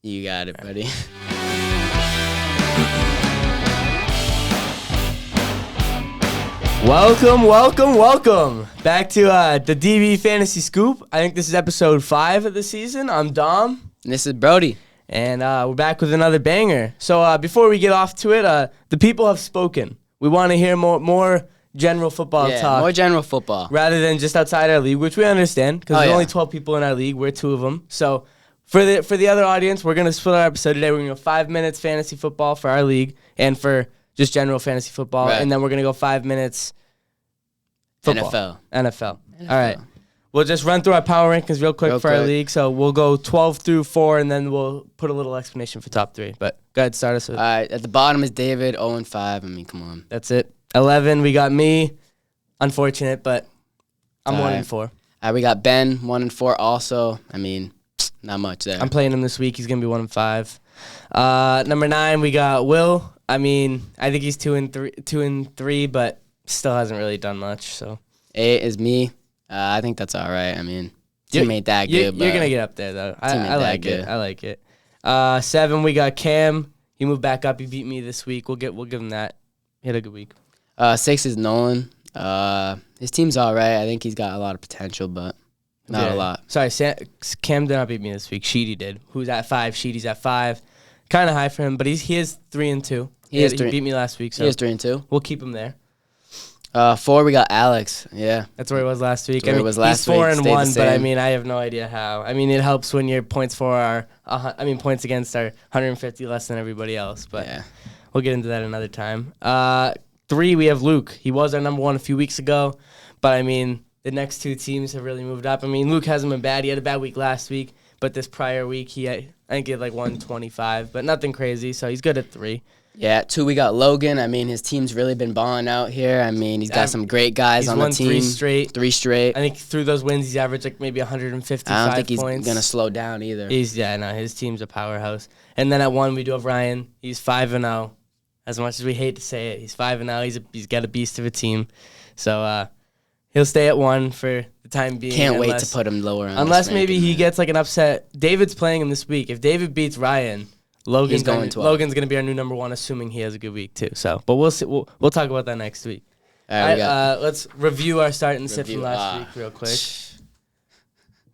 You got it, buddy. Welcome back to the DB Fantasy Scoop. I think this is episode 5 of the season. I'm Dom. And this is Brody. And we're back with another banger. So before we get off to it, the people have spoken. We want to hear more general football talk. More general football. Rather than just outside our league, which we understand because there's only 12 people in our league. We're 2 of them. So for the other audience, we're going to split our episode today. We're going to go 5 minutes fantasy football for our league and for just general fantasy football. Right. And then we're going to go 5 minutes football. NFL. All right. We'll just run through our power rankings real quick our league. So we'll go 12 through 4, and then we'll put a little explanation for top 3. But go ahead, start us with. All right, at the bottom is David, 0-5. I mean, come on. That's it. 11, we got me. Unfortunate, but I'm 1-4. All right, we got Ben, 1-4 also. I mean, not much there. I'm playing him this week. He's going to be 1-5. Number 9, we got Will. I mean, I think he's 2-3, but still hasn't really done much. So 8 is me. I think that's all right. I mean, team ain't that good. You're going to get up there, though. I like it. I like it. 7, we got Cam. He moved back up. He beat me this week. We'll give him that. He had a good week. 6 is Nolan. His team's all right. I think he's got a lot of potential, but not a lot. Sorry, Cam did not beat me this week. Sheedy did. Who's at 5? Sheedy's at 5. Kind of high for him, but he is 3-2. He beat me last week, so he is 3-2. We'll keep him there. 4, we got Alex. Yeah, that's where he was last week. He's 4-1, but I mean, I have no idea how. I mean, it helps when your points points against are 150 less than everybody else. But we'll get into that another time. 3, we have Luke. He was our number 1 a few weeks ago, but I mean, the next 2 teams have really moved up. I mean, Luke hasn't been bad. He had a bad week last week, but this prior week I think he had like 125, but nothing crazy. So he's good at 3. Yeah, 2, we got Logan. I mean, his team's really been balling out here. I mean, he's got some great guys on the team. He's won 3 straight. I think through those wins, he's averaged like maybe 155 points. I don't think he's going to slow down either. His team's a powerhouse. And then at 1, we do have Ryan. He's 5-0. As much as we hate to say it, he's 5-0. He's got a beast of a team. So he'll stay at 1 for the time being. Can't wait to put him lower on unless maybe he gets like an upset. David's playing him this week. If David beats Ryan, Logan's going to be our new number 1, assuming he has a good week too. So, but we'll see. We'll talk about that next week. All right, let's review our start and sit from last week real quick.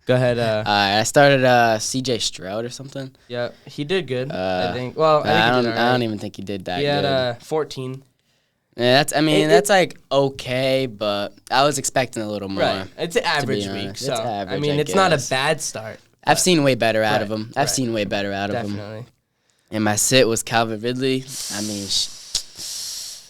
Go ahead. I started C.J. Stroud or something. Yeah, he did good. I think. Well, I don't even think he did that. He had 14. Yeah, that's like okay, but I was expecting a little more. Right, it's an average week. So it's average, I mean, it's not a bad start. I've seen way better out of him. I've seen way better out of him. Definitely. And my sit was Calvin Ridley. I mean,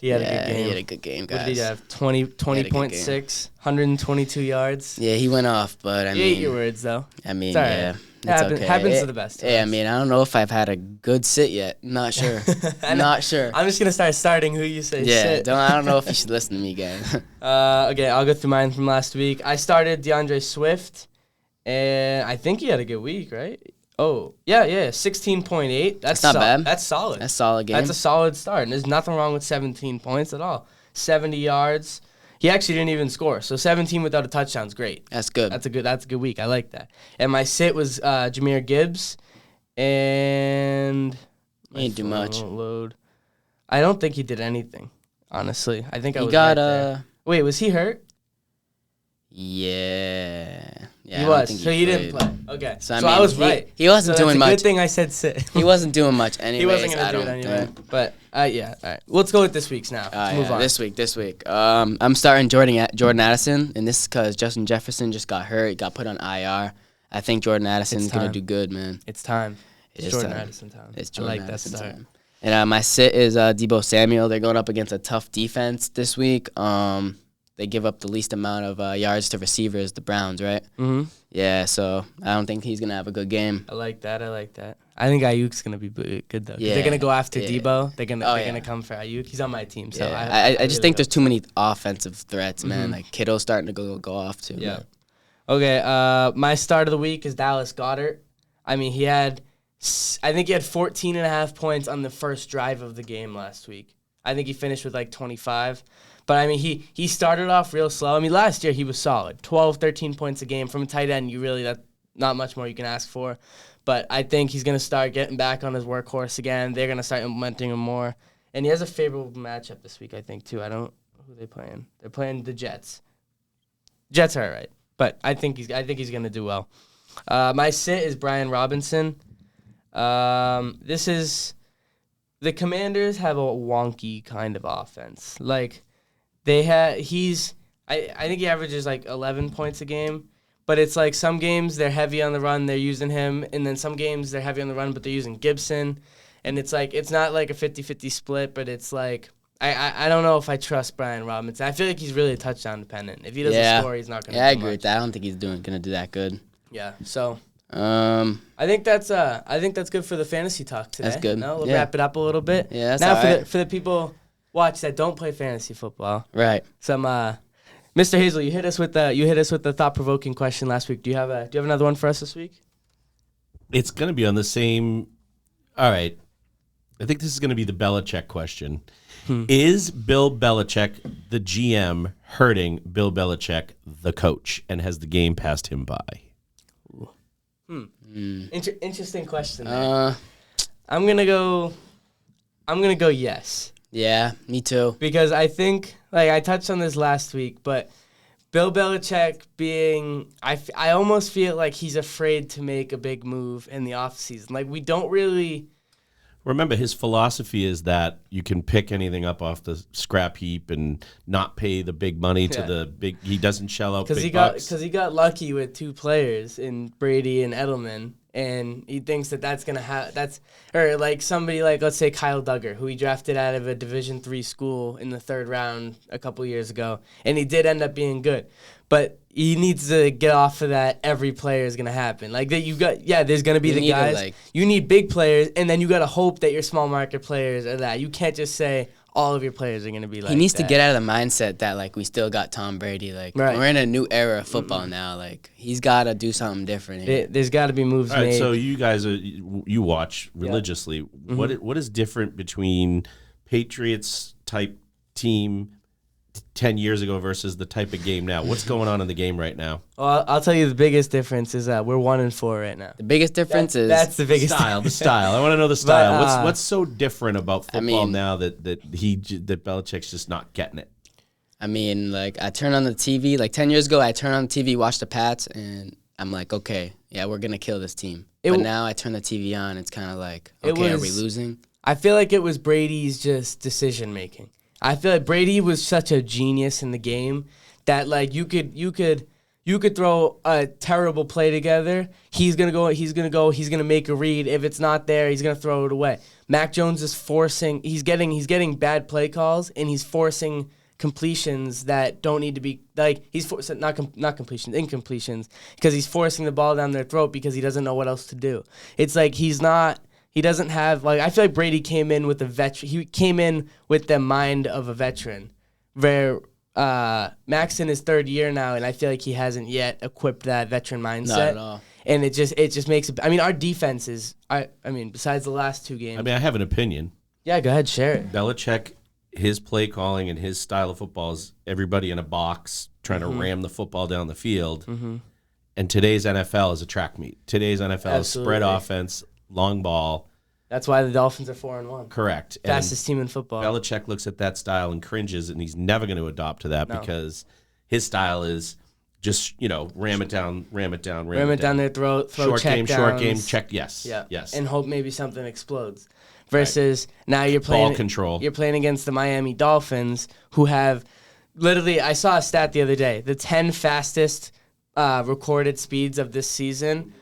he had a good game. He had a good game, guys. What did he have? 20.6, 122 yards. Yeah, he went off, but I mean. You ate your words, though. I mean, it's okay. Happens to the best. Yeah, I mean, I don't know if I've had a good sit yet. Not sure. Not sure. I'm just going to start starting who you say sit. I don't know if you should listen to me again. Okay, I'll go through mine from last week. I started DeAndre Swift, and I think he had a good week, right? Oh, yeah, 16.8. That's not bad. That's solid. That's a solid game. That's a solid start, and there's nothing wrong with 17 points at all. 70 yards. He actually didn't even score, so 17 without a touchdown is great. That's good. That's a good week. I like that. And my sit was Jahmyr Gibbs, and he didn't do much. Load. I don't think he did anything, honestly. I think he got Wait, was he hurt? Yeah, he was. So he didn't play. Okay. So I was right. He wasn't doing much. Good thing I said sit. He wasn't doing much anyway. He wasn't going to do it anyway. But yeah, all right. Let's go with this week's now. Move on. This week. I'm starting Jordan Addison, and this is because Justin Jefferson just got hurt. He got put on IR. I think Jordan Addison's going to do good, man. It's time. It's Jordan Addison time. It's Jordan Addison that start. time. And my sit is Deebo Samuel. They're going up against a tough defense this week. They give up the least amount of yards to receivers, the Browns, right? Mm-hmm. Yeah, so I don't think he's going to have a good game. I like that. I think Ayuk's going to be good, though. Yeah. They're going to go after Deebo. They're going to come for Ayuk. He's on my team. So I just think there's too many offensive threats, man. Like Kittle's starting to go off, too. Yeah. Okay, my start of the week is Dallas Goedert. I mean, I think he had 14.5 points on the first drive of the game last week. I think he finished with like 25. But, I mean, he started off real slow. I mean, last year he was solid. 12, 13 points a game. From a tight end, that's not much more you can ask for. But I think he's going to start getting back on his workhorse again. They're going to start implementing him more. And he has a favorable matchup this week, I think, too. Who are they playing? They're playing the Jets. Jets are all right, but I think he's going to do well. My sit is Brian Robinson. The Commanders have a wonky kind of offense. Like I think he averages like 11 points a game. But it's like some games they're heavy on the run, they're using him, and then some games they're heavy on the run, but they're using Gibson. And it's like it's not like a 50-50 split, but it's like I don't know if I trust Brian Robinson. I feel like he's really touchdown dependent. If he doesn't score, he's not going to. Yeah, I agree with that. I don't think he's going to do that good. Yeah. So I think that's good for the fantasy talk today. That's good. No, we'll wrap it up a little bit. Yeah, that's now all right. For the people watch that don't play fantasy football. Right. Mr. Hazel, you hit us with the thought-provoking question last week. Do you have another one for us this week? It's going to be on the same. All right. I think this is going to be the Belichick question. Is Bill Belichick, the GM, hurting Bill Belichick, the coach, and has the game passed him by? Interesting question there. I'm gonna go yes. Yeah, me too. Because I think, like I touched on this last week, but Bill Belichick I almost feel like he's afraid to make a big move in the offseason. Like we don't really. Remember, his philosophy is that you can pick anything up off the scrap heap and not pay the big money to the big. He doesn't shell out big bucks. Because he got lucky with two players in Brady and Edelman, and he thinks that's gonna or like somebody like let's say Kyle Duggar, who he drafted out of a Division III school in the 3rd round a couple years ago, and he did end up being good, but he needs to get off of that. Every player is gonna happen. Like that, there's gonna be the guys. You need big players, and then you gotta hope that your small market players are that. You can't just say all of your players are gonna be like. He needs to get out of the mindset that like we still got Tom Brady. Like we're in a new era of football now. Like he's gotta do something different. There's got to be moves all right, made. so you guys you watch religiously. Yeah. What is different between Patriots type team 10 years ago versus the type of game now? What's going on in the game right now? Well, I'll tell you the biggest difference is that we're 1-4 right now. The biggest difference is that's the biggest style. The style. I want to know the style. What's so different about football now that Belichick's just not getting it? I mean, like I turn on the TV. Like 10 years ago, I turn on the TV, watch the Pats, and I'm like, okay, yeah, we're gonna kill this team. But now I turn the TV on, it's kind of like, okay, are we losing? I feel like it was Brady's just decision making. I feel like Brady was such a genius in the game that like you could throw a terrible play together. He's gonna make a read. If it's not there, he's gonna throw it away. Mac Jones is he's getting bad play calls, and he's forcing completions that don't need to be like not completions, incompletions, because he's forcing the ball down their throat because he doesn't know what else to do. It's like he doesn't have like I feel like Brady came in with he came in with the mind of a veteran. Where Mac's in his 3rd year now, and I feel like he hasn't yet equipped that veteran mindset. Not at all. And it just makes it. I mean, our defense is. Besides the last 2 games. I have an opinion. Yeah, go ahead, share it. Belichick, his play calling and his style of football is everybody in a box trying to ram the football down the field. Mm-hmm. And today's NFL is a track meet. Today's NFL is spread offense, long ball. That's why the Dolphins are 4-1. Correct. Fastest team in football. Belichick looks at that style and cringes, and he's never going to adopt to that because his style is just, ram it down their throat, short check game, downs. short game, check, yes. Yeah. Yes. And hope maybe something explodes. Versus now you're playing ball control. You're playing against the Miami Dolphins, who have literally, I saw a stat the other day, the 10 fastest recorded speeds of this season,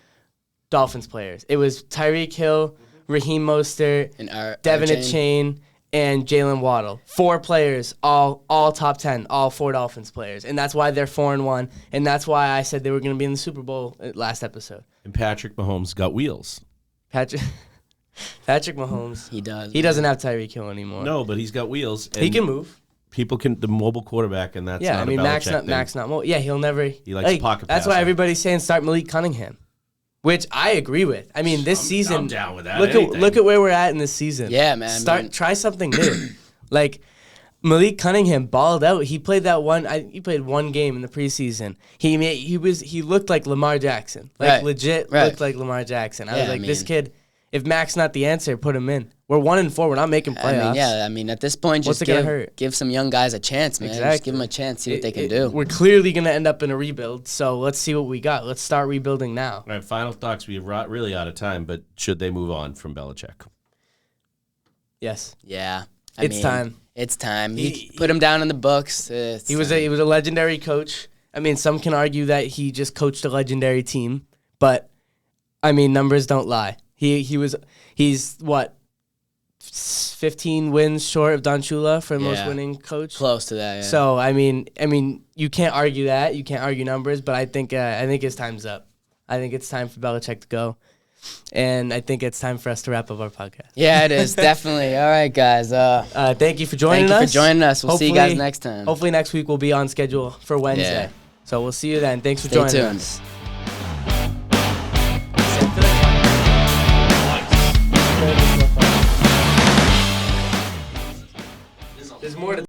Dolphins players. It was Tyreek Hill, Raheem Mostert, and Devin Achane, and Jalen Waddle. 4 players, all top 10, all 4 Dolphins players. And that's why they're 4-1, and that's why I said they were going to be in the Super Bowl last episode. And Patrick Mahomes got wheels. Patrick Mahomes. He does. He doesn't have Tyreek Hill anymore. No, but he's got wheels. He can move. People can, the mobile quarterback, and that's yeah. Not I mean, a Mac's thing. not mobile. Yeah, he'll never. He likes pocket. That's why everybody's saying start Malik Cunningham, which I agree with. I mean, this season. I'm down with that. Look at where we're at in this season. Yeah, man. Try something new. Like Malik Cunningham balled out. He played he played one game in the preseason. He looked like Lamar Jackson. Legit looked like Lamar Jackson. I was like, this kid, if Mac's not the answer, put him in. We're 1-4. We're not making playoffs. At this point, just give some young guys a chance, man. Exactly. Just give them a chance, see what they can do. We're clearly going to end up in a rebuild, so let's see what we got. Let's start rebuilding now. All right, final thoughts. We're really out of time, but should they move on from Belichick? Yes. Yeah. It's time. It's time. He put him down in the books. He was a legendary coach. I mean, some can argue that he just coached a legendary team, but I mean, numbers don't lie. He's what, 15 wins short of Don Shula for the most winning coach. Close to that. Yeah. So I mean, you can't argue that. You can't argue numbers, but I think his time's up. I think it's time for Belichick to go. And I think it's time for us to wrap up our podcast. Yeah, it is. Definitely. All right, guys. Thank you for joining us. We'll see you guys next time. Hopefully next week we'll be on schedule for Wednesday. Yeah. So we'll see you then. Thanks for joining us. There's more to